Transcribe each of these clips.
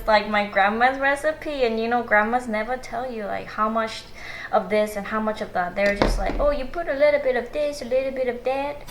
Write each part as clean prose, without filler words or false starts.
it's like my grandma's recipe, and you know, grandmas never tell you like how much of this and how much of that. They're just like, oh, you put a little bit of this, a little bit of that.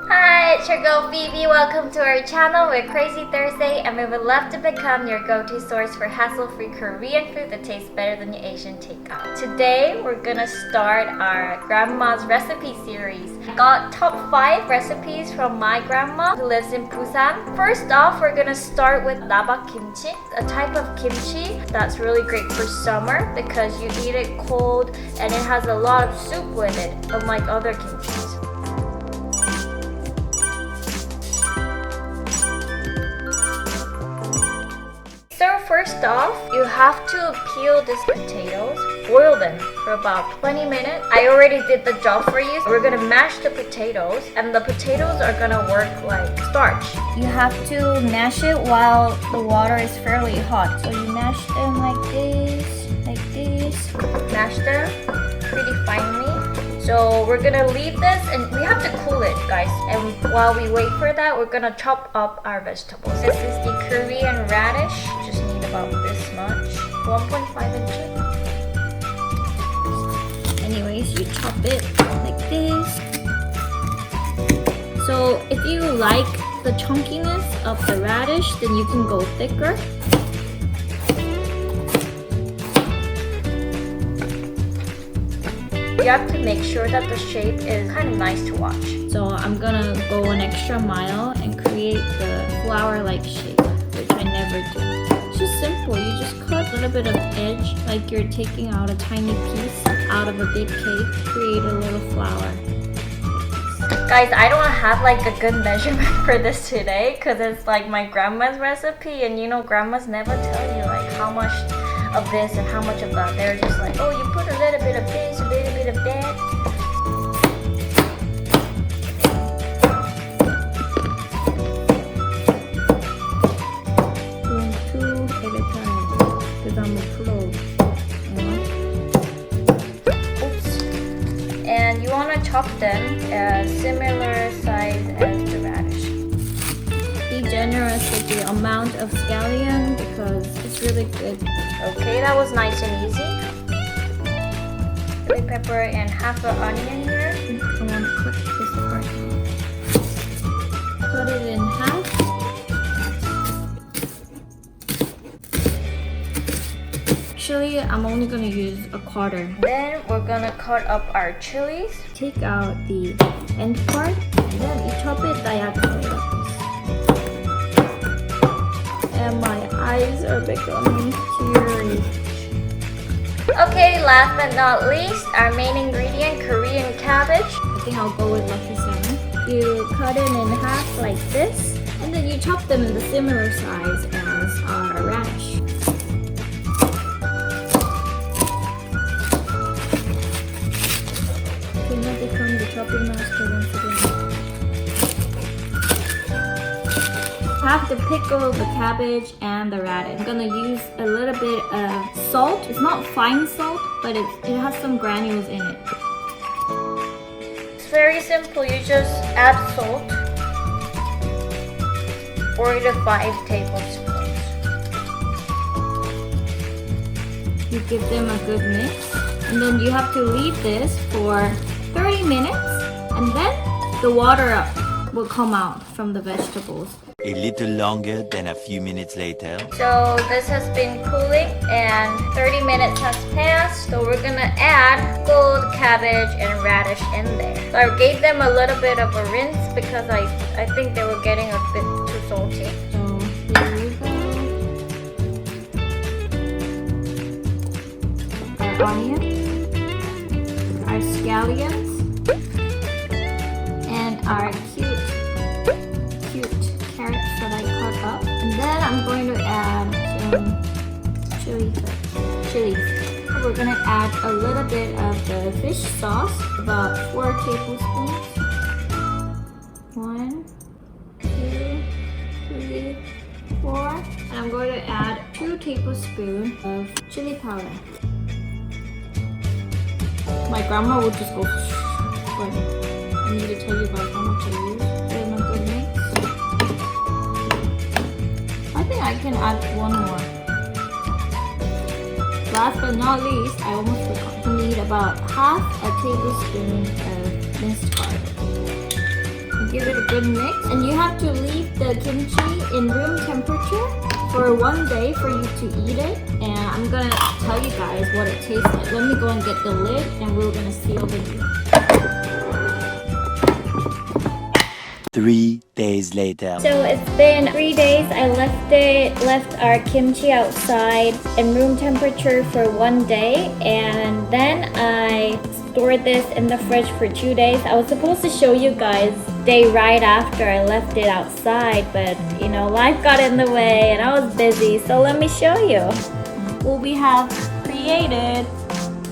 Hi, it's your girl Phoebe. Welcome to our channel. We're Crazy Thursday, and we would love to become your go-to source for hassle-free Korean food that tastes better than your Asian takeout. Today, we're gonna start our grandma's recipe series. I got top 5 recipes from my grandma who lives in Busan. First off, we're gonna start with Nabak Kimchi, a type of kimchi that's really great for summer because you eat it cold and it has a lot of soup with it, unlike other kimchis. So first off, you have to peel these potatoes, boil them for about 20 minutes. I already did the job for you. We're gonna mash the potatoes, and the potatoes are gonna work like starch. You have to mash it while the water is fairly hot. So you mash them like this. Mash them pretty finely. So we're gonna leave this, and we have to cool it, guys. And while we wait for that, we're gonna chop up our vegetables. This is the Korean radish. You just need about this much, 1.5 inches. Anyways, you chop it like this. So if you like the chunkiness of the radish, then you can go thicker. You have to make sure that the shape is kind of nice to watch. So I'm gonna go an extra mile and create the flower-like shape, which I never do. It's just simple. You just cut a little bit of edge, like you're taking out a tiny piece out of a big cake. Create a little flower. Guys, I don't have like a good measurement for this today because it's like my grandma's recipe, and you know, grandmas never tell you like how much of this and how much of that. They're just like, oh, you put a little bit of this, a little bit of that. Doing 2 at a time because I'm a pro. Oops. And you want to chop them similar size as the radish. Be generous with the amount of scallion because it's really good. Okay, that was nice and easy. Bell pepper and half an onion here. I want to cut this part. Cut it in half. Actually, I'm only going to use a quarter. Then we're going to cut up our chilies. Take out the end part and then you chop it diagonally like this. And my eyes are becoming teary. Okay, last but not least, our main ingredient, Korean cabbage. I think I'll go with Lucky 7. You cut it in half like this, and then you chop them in the similar size as our radish. Okay, now become the chopping master once again. Have to pickle the cabbage and the radish. I'm gonna use a little bit of salt. It's not fine salt, but it has some granules in it. It's very simple. You just add salt. 4 to 5 tablespoons. You give them a good mix. And then you have to leave this for 30 minutes. And then the water will come out from the vegetables. A little longer than a few minutes later. So this has been cooling and 30 minutes has passed. So we're gonna add pickled cabbage and radish in there. So I gave them a little bit of a rinse because I think they were getting a bit too salty. So here we go. Our onion, our scallions, and our cute carrots that I cut up. And then I'm going to add some chilies. We're going to add a little bit of the fish sauce, about 4 tablespoons. 1, 2, 3, 4. And I'm going to add 2 tablespoons of chili powder. My grandma would just go, but I need to tell you about how much I use. Give them a good mix. I can add one more. Last but not least, I almost forgot. You need about half a tablespoon of minced garlic. Give it a good mix. And you have to leave the kimchi in room temperature for 1 day for you to eat it. And I'm gonna tell you guys what it tastes like. Let me go and get the lid and we're gonna seal the lid. 3 days later. So it's been 3 days. I left our kimchi outside in room temperature for 1 day, and then I stored this in the fridge for 2 days. I was supposed to show you guys day right after I left it outside, but you know, life got in the way and I was busy. So let me show you what we have created.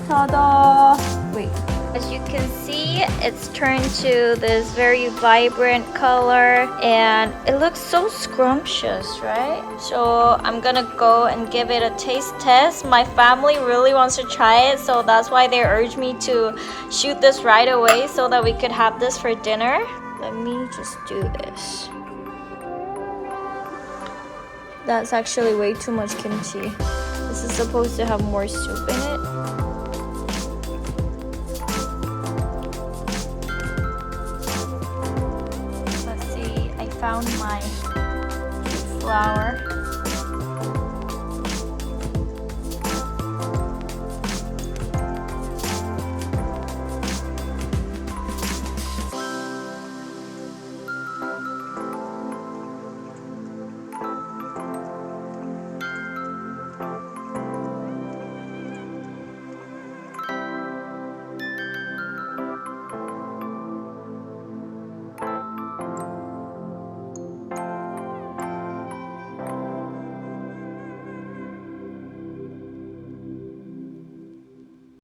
Ta-da! Wait. As you can see, it's turned to this very vibrant color and it looks so scrumptious, right? So I'm gonna go and give it a taste test. My family really wants to try it, so that's why they urged me to shoot this right away so that we could have this for dinner. Let me just do this. That's actually way too much kimchi. This is supposed to have more soup in it. Found my flour.